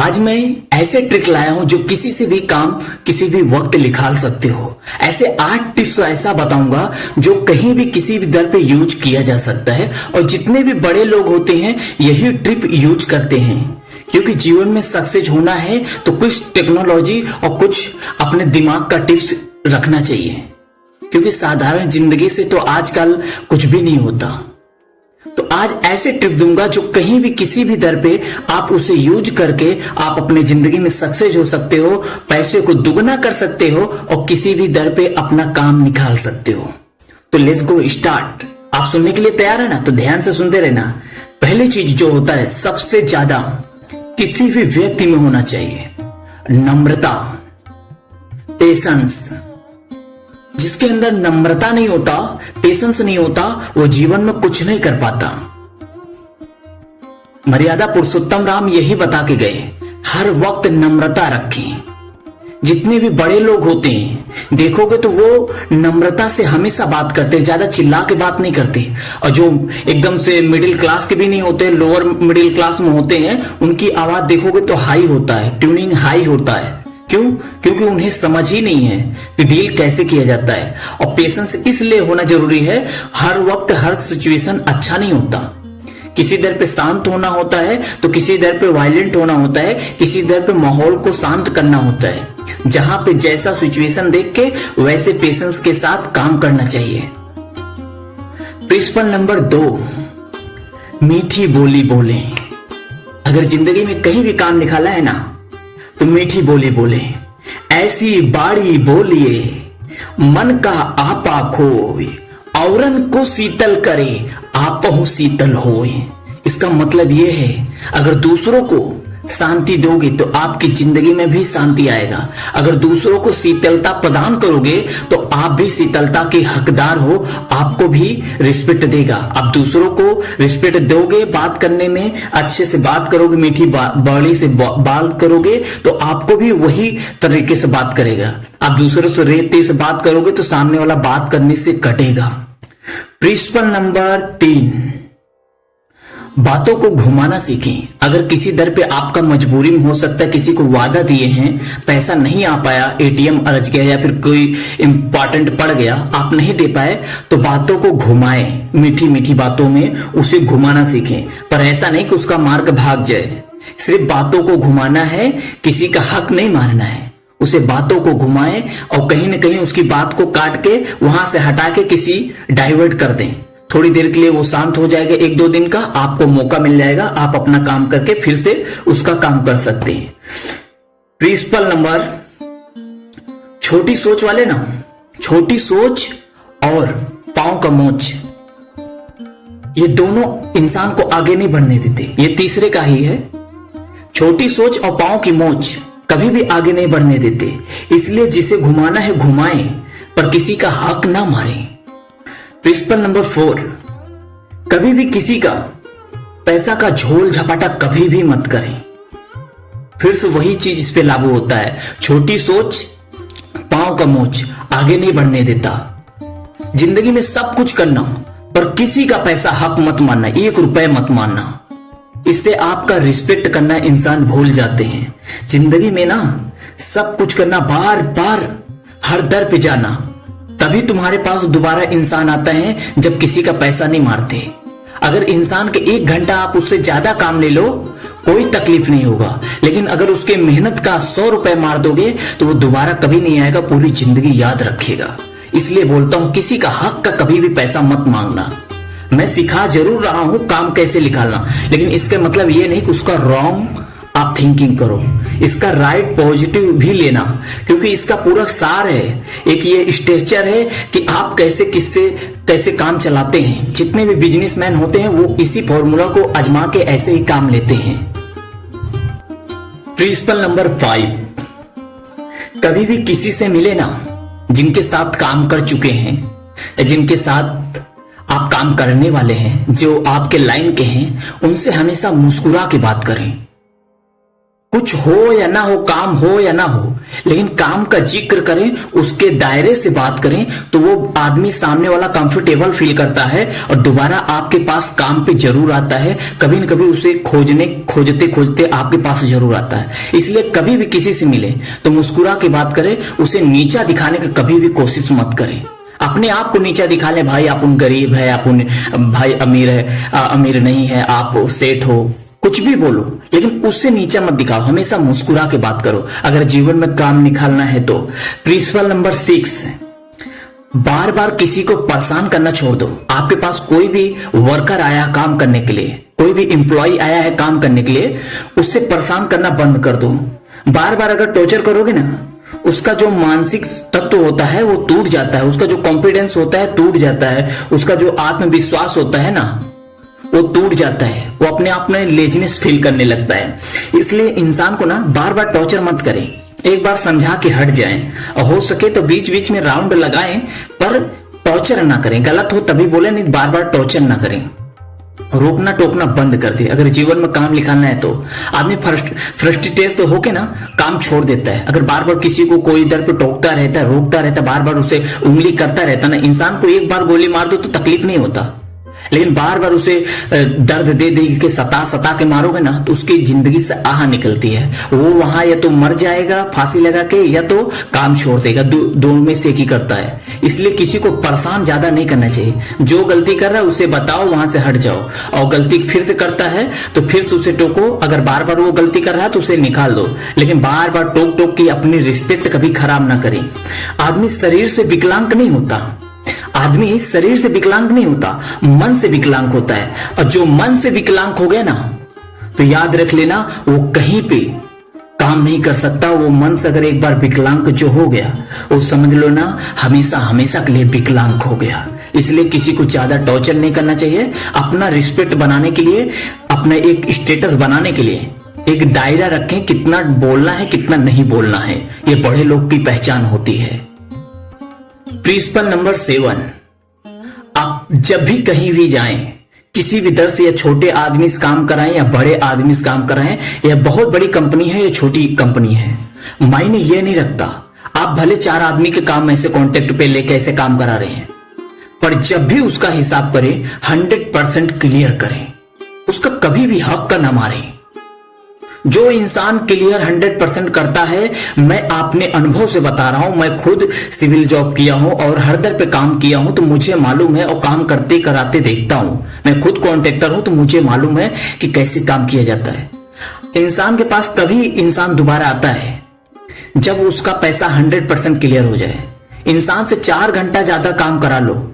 आज मैं ऐसे ट्रिक लाया हूं जो किसी से भी काम किसी भी वक्त निकाल सकते हो। ऐसे 8 टिप्स ऐसा बताऊंगा जो कहीं भी किसी भी दर पे यूज किया जा सकता है और जितने भी बड़े लोग होते हैं यही ट्रिक यूज करते हैं। क्योंकि जीवन में सक्सेस होना है तो कुछ टेक्नोलॉजी और कुछ अपने दिमाग का टिप्स रखना चाहिए, क्योंकि साधारण जिंदगी से तो आजकल कुछ भी नहीं होता। तो आज ऐसे टिप दूंगा जो कहीं भी किसी भी दर पे आप उसे यूज करके आप अपने जिंदगी में सक्सेस हो सकते हो, पैसे को दुगना कर सकते हो और किसी भी दर पे अपना काम निकाल सकते हो। तो लेट्स गो स्टार्ट। आप सुनने के लिए तैयार है ना? तो ध्यान से सुनते रहना। पहली चीज जो होता है सबसे ज्यादा किसी भी व्यक्ति में होना चाहिए, नम्रता, पेशेंस। जिसके अंदर नम्रता नहीं होता, पेशेंस नहीं होता, वो जीवन में कुछ नहीं कर पाता। मर्यादा पुरुषोत्तम राम यही बता के गए, हर वक्त नम्रता रखें। जितने भी बड़े लोग होते हैं देखोगे तो वो नम्रता से हमेशा बात करते हैं, ज्यादा चिल्ला के बात नहीं करते। और जो एकदम से मिडिल क्लास के भी नहीं होते, लोअर मिडिल क्लास में होते हैं, उनकी आवाज देखोगे तो हाई होता है, ट्यूनिंग हाई होता है। क्यों? क्योंकि उन्हें समझ ही नहीं है कि डील कैसे किया जाता है। और पेशेंस इसलिए होना जरूरी है, हर वक्त हर सिचुएशन अच्छा नहीं होता। किसी दर पे शांत होना होता है तो किसी दर पे वायलेंट होना होता है, किसी दर पे माहौल को शांत करना होता है। जहां पे जैसा सिचुएशन देख के वैसे पेशेंस के साथ काम करना चाहिए। प्रिंसिपल नंबर 2, मीठी बोली बोले। अगर जिंदगी में कहीं भी काम निकाला है ना तो मीठी बोली बोले। ऐसी बाड़ी बोलिए मन का आपा खोए, औरन को शीतल करे आपहु शीतल होए। इसका मतलब यह है, अगर दूसरों को शांति दोगे तो आपकी जिंदगी में भी शांति आएगा। अगर दूसरों को शीतलता प्रदान करोगे तो आप भी शीतलता के हकदार हो, आपको भी रिस्पेक्ट देगा। आप दूसरों को रिस्पेक्ट दोगे, बात करने में अच्छे से बात करोगे, मीठी बाड़ी से बात करोगे तो आपको भी वही तरीके से बात करेगा। आप दूसरों से रेते से बात करोगे तो सामने वाला बात करने से कटेगा। प्रिंसिपल नंबर 3, बातों को घुमाना सीखें। अगर किसी दर पे आपका मजबूरी में हो सकता है, किसी को वादा दिए हैं, पैसा नहीं आ पाया, एटीएम अरज गया या फिर कोई इंपॉर्टेंट पड़ गया, आप नहीं दे पाए, तो बातों को घुमाएं। मीठी मीठी बातों में उसे घुमाना सीखें, पर ऐसा नहीं कि उसका मार्ग भाग जाए। सिर्फ बातों को घुमाना है, किसी का हक नहीं मारना है। उसे बातों को घुमाएं और कहीं ना कहीं उसकी बात को काट के वहां से हटा के किसी डाइवर्ट कर दें। थोड़ी देर के लिए वो शांत हो जाएगा, 1-2 दिन का आपको मौका मिल जाएगा, आप अपना काम करके फिर से उसका काम कर सकते हैं। प्रिंसिपल नंबर, छोटी सोच वाले ना, छोटी सोच और पांव का मोच, ये दोनों इंसान को आगे नहीं बढ़ने देते। ये तीसरे का ही है। छोटी सोच और पांव की मोच कभी भी आगे नहीं बढ़ने देते। इसलिए जिसे घुमाना है घुमाएं, पर किसी का हक ना मारें। प्रिंसिपल नंबर 4, कभी भी किसी का पैसा का झोल झपाटा कभी भी मत करें। फिर से वही चीज इस पे लागू होता है, छोटी सोच पांव का मोच आगे नहीं बढ़ने देता। जिंदगी में सब कुछ करना पर किसी का पैसा हक मत मानना, 1 रुपए मत मानना। इससे आपका रिस्पेक्ट करना इंसान भूल जाते हैं। जिंदगी में ना सब कुछ करना, बार बार हर दर पे जाना, तभी तुम्हारे पास दोबारा इंसान आता है जब किसी का पैसा नहीं मारते। अगर इंसान के 1 घंटा आप उससे ज्यादा काम ले लो कोई तकलीफ नहीं होगा, लेकिन अगर उसके मेहनत का 100 रुपए मार दोगे तो वो दोबारा कभी नहीं आएगा, पूरी जिंदगी याद रखेगा। इसलिए बोलता हूं किसी का हक का कभी भी पैसा मत मांगना। मैं सिखा जरूर रहा हूं काम कैसे निकालना, लेकिन इसका मतलब ये नहीं कि उसका रॉन्ग आप थिंकिंग करो, इसका राइट पॉजिटिव भी लेना, क्योंकि इसका पूरा सार है, एक ये स्ट्रक्चर है कि आप कैसे काम चलाते हैं। जितने भी बिजनेसमैन होते हैं वो इसी फॉर्मूला को आजमा के ऐसे ही काम लेते हैं। प्रिंसिपल नंबर 5, कभी भी किसी से मिले ना जिनके साथ काम कर चुके हैं, जिनके साथ आप काम करने वाले हैं, जो आपके लाइन के हैं, उनसे हमेशा मुस्कुरा के बात करें। कुछ कुछ हो या ना हो, काम हो या ना हो, लेकिन काम का जिक्र करें, उसके दायरे से बात करें, तो वो आदमी सामने वाला कंफर्टेबल फील करता है और दोबारा आपके पास काम पे जरूर आता है। कभी न कभी उसे खोजते खोजते आपके पास जरूर आता है। इसलिए कभी भी किसी से मिले तो मुस्कुरा के बात करें, उसे नीचा दिखाने की कभी भी कोशिश मत करें। अपने आप को नीचा दिखा ले, भाई आप गरीब है, आप भाई अमीर है, अमीर नहीं है, आप सेठ हो, कुछ भी बोलो, लेकिन उससे नीचा मत दिखाओ। हमेशा मुस्कुरा के बात करो अगर जीवन में काम निकालना है तो। प्रिंसिपल नंबर 6, बार बार किसी को परेशान करना छोड़ दो। आपके पास कोई भी वर्कर आया काम करने के लिए, कोई भी एम्प्लॉय आया है काम करने के लिए, उससे परेशान करना बंद कर दो। बार बार अगर टॉर्चर करोगे ना, उसका जो मानसिक तत्व होता है वो टूट जाता है, उसका जो कॉन्फिडेंस होता है टूट जाता है, उसका जो आत्मविश्वास होता है ना वो टूट जाता है, वो अपने आप में लेजीनेस फील करने लगता है। इसलिए इंसान को ना बार बार टॉर्चर मत करें, एक बार समझा के हट जाएं, और हो सके तो बीच बीच में राउंड लगाएं, पर टॉर्चर ना करें। गलत हो तभी बोले, नहीं बार बार टॉर्चर ना करें। रोकना टोकना बंद कर दे। अगर जीवन में काम निकालना है तो आदमी फ्रस्ट्रेटेड तो होके ना काम छोड़ देता है। अगर बार बार किसी को कोई इधर पे टोकता रहता है, रोकता रहता है, बार बार उसे उंगली करता रहता ना, इंसान को एक बार गोली मार दो तो तकलीफ नहीं होता, लेकिन बार बार उसे दर्द दे दे के सता के मारोगे ना तो उसकी जिंदगी से आह निकलती है। वो वहां या तो मर जाएगा फांसी लगा के, या तो काम छोड़ देगा, दोनों में से एक ही करता है। इसलिए किसी को परेशान ज्यादा नहीं करना चाहिए। जो गलती कर रहा है उसे बताओ, वहां से हट जाओ, और गलती फिर से करता है तो फिर से उसे टोको। अगर बार बार वो गलती कर रहा है तो उसे निकाल दो, लेकिन बार बार टोक टोक के अपनी रिस्पेक्ट कभी खराब ना करें। आदमी शरीर से विकलांग नहीं होता, आदमी शरीर से विकलांग नहीं होता, मन से विकलांग होता है। और जो मन से विकलांग हो गया ना तो याद रख लेना वो कहीं पे काम नहीं कर सकता। वो मन से अगर एक बार विकलांग जो हो गया, वो समझ लो ना हमेशा हमेशा के लिए विकलांग हो गया। इसलिए किसी को ज्यादा टॉर्चर नहीं करना चाहिए। अपना रिस्पेक्ट बनाने के लिए, अपना एक स्टेटस बनाने के लिए एक दायरा रखें, कितना बोलना है कितना नहीं बोलना है, ये बड़े लोग की पहचान होती है। प्रिंसिपल नंबर 7, आप जब भी कहीं भी जाएं, किसी भी दर से, या छोटे आदमी से काम कराएं या बड़े आदमी से काम कराएं, या बहुत बड़ी कंपनी है या छोटी कंपनी है, मायने ये नहीं रखता। आप भले 4 आदमी के काम ऐसे कॉन्टेक्ट पे लेके ऐसे काम करा रहे हैं, पर जब भी उसका हिसाब करें 100% क्लियर करें, उसका कभी भी हक का ना मारें। जो इंसान क्लियर 100% करता है, मैं अपने अनुभव से बता रहा हूं, मैं खुद सिविल जॉब किया हूं और हर दर पे काम किया हूं, तो मुझे मालूम है, और काम करते कराते देखता हूं। मैं खुद कॉन्ट्रैक्टर हूं तो मुझे मालूम है कि कैसे काम किया जाता है। इंसान के पास तभी इंसान दोबारा आता है जब उसका पैसा 100% क्लियर हो जाए। इंसान से 4 घंटा ज्यादा काम करा लो,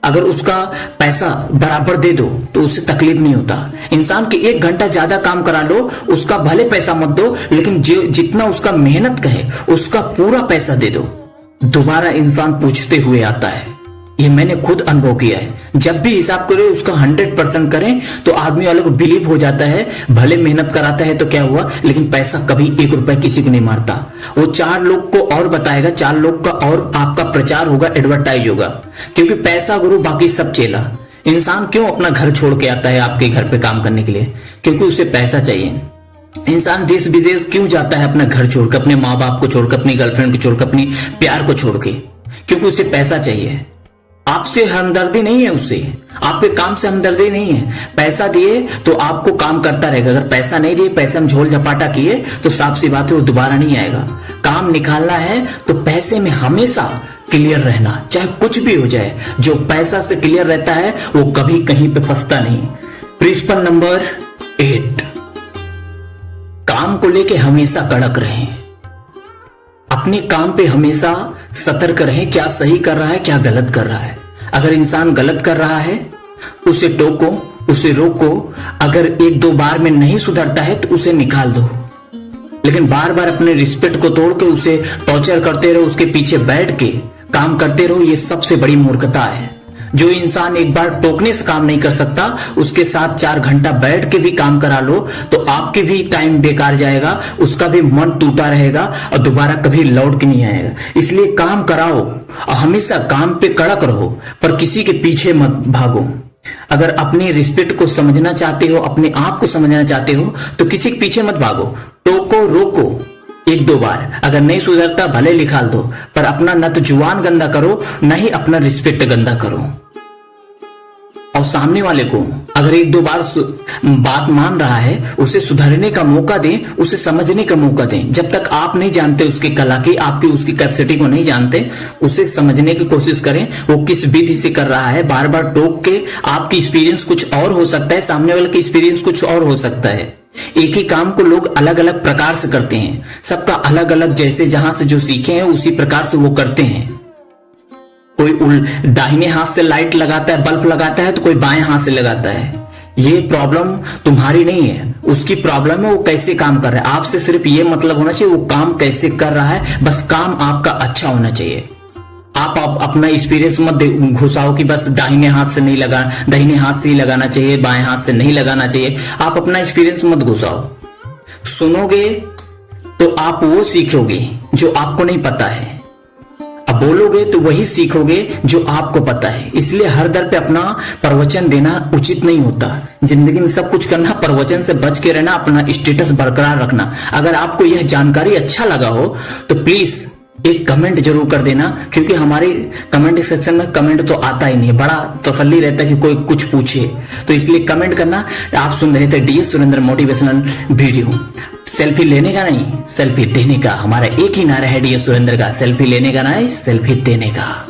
अगर उसका पैसा बराबर दे दो तो उससे तकलीफ नहीं होता। इंसान के 1 घंटा ज्यादा काम करा लो, उसका भले पैसा मत दो, लेकिन जितना उसका मेहनत का है उसका पूरा पैसा दे दो। दोबारा इंसान पूछते हुए आता है, ये मैंने खुद अनुभव किया है। जब भी हिसाब करें उसका 100% करें तो आदमी वाले को बिलीव हो जाता है, भले मेहनत कराता है तो क्या हुआ, लेकिन पैसा कभी 1 रुपए किसी को नहीं मारता। वो 4 लोग को और बताएगा, 4 लोग का और आपका प्रचार होगा, एडवर्टाइज होगा, क्योंकि पैसा गुरु बाकी सब चेला। इंसान क्यों अपना घर छोड़ के आता है आपके घर पे काम करने के लिए? क्योंकि उसे पैसा चाहिए। इंसान देश विदेश क्यों जाता है अपना घर छोड़ के, अपने माँ बाप को छोड़कर, अपनी गर्लफ्रेंड को छोड़कर, अपनी प्यार को छोड़ के? क्योंकि उसे पैसा चाहिए। आपसे हमदर्दी नहीं है, उसे आपके काम से हमदर्दी नहीं है। पैसा दिए तो आपको काम करता रहेगा, अगर पैसा नहीं दिए, पैसे में झोल झपाटा किए तो साफ सी बात है वो दोबारा नहीं आएगा। काम निकालना है तो पैसे में हमेशा क्लियर रहना, चाहे कुछ भी हो जाए। जो पैसा से क्लियर रहता है वो कभी कहीं पे फंसता नहीं। प्रिंसिपल नंबर 8, काम को लेके हमेशा कड़क रहें। अपने काम पे हमेशा सतर्क रहें, क्या सही कर रहा है क्या गलत कर रहा है। अगर इंसान गलत कर रहा है उसे टोको, उसे रोको। अगर 1-2 बार में नहीं सुधरता है तो उसे निकाल दो, लेकिन बार बार अपने रिस्पेक्ट को तोड़ के उसे टॉर्चर करते रहो, उसके पीछे बैठ के काम करते रहो, ये सबसे बड़ी मूर्खता है। जो इंसान एक बार टोकने से काम नहीं कर सकता, उसके साथ 4 घंटा बैठ के भी काम करा लो तो आपके भी टाइम बेकार जाएगा, उसका भी मन टूटा रहेगा और दोबारा कभी लौट के नहीं आएगा। इसलिए काम कराओ और हमेशा काम पे कड़क रहो, पर किसी के पीछे मत भागो। अगर अपनी रिस्पेक्ट को समझना चाहते हो, अपने आप को समझना चाहते हो, तो किसी के पीछे मत भागो, टोको रोको एक दो बार। अगर नहीं सुधरता भले निकाल दो, पर अपना न तो जुबान गंदा करो, न ही अपना रिस्पेक्ट गंदा करो। और सामने वाले को अगर एक दो बार बात मान रहा है, उसे सुधरने का मौका दें, उसे समझने का मौका दें। जब तक आप नहीं जानते उसकी कला की, आपकी उसकी कैपेसिटी को नहीं जानते, उसे समझने की कोशिश करें वो किस विधि से कर रहा है। बार बार टोक के आपकी एक्सपीरियंस कुछ और हो सकता है, सामने वाले की एक्सपीरियंस कुछ और हो सकता है। एक ही काम को लोग अलग अलग प्रकार से करते हैं, सबका अलग अलग, जैसे जहां से जो सीखे हैं उसी प्रकार से वो करते हैं। कोई दाहिने हाथ से लाइट लगाता है, बल्ब लगाता है, तो कोई बाएं हाथ से लगाता है। ये प्रॉब्लम तुम्हारी नहीं है, उसकी प्रॉब्लम है वो कैसे काम कर रहा है। आपसे सिर्फ ये मतलब होना चाहिए वो काम कैसे कर रहा है, बस काम आपका अच्छा होना चाहिए। आप अपना एक्सपीरियंस मत घुसाओ कि बस दाहिने हाथ से नहीं लगा, दाहिने हाथ से ही लगाना चाहिए, बाएं हाथ से नहीं लगाना चाहिए। आप अपना एक्सपीरियंस मत घुसाओ। सुनोगे तो आप वो सीखोगे जो आपको नहीं पता है, अब बोलोगे तो वही सीखोगे जो आपको पता है। इसलिए हर दर पे अपना प्रवचन देना उचित नहीं होता। जिंदगी में सब कुछ करना, प्रवचन से बच के रहना, अपना स्टेटस बरकरार रखना। अगर आपको यह जानकारी अच्छा लगा हो तो प्लीज एक कमेंट जरूर कर देना, क्योंकि हमारे कमेंट सेक्शन में कमेंट तो आता ही नहीं, बड़ा तसल्ली रहता है कि कोई कुछ पूछे, तो इसलिए कमेंट करना। आप सुन रहे थे DS Surendra motivational video. Selfie लेने का नहीं, सेल्फी देने का। हमारा एक ही नारा है डीएस सुरेंद्र का, सेल्फी लेने का नहीं, सेल्फी देने का।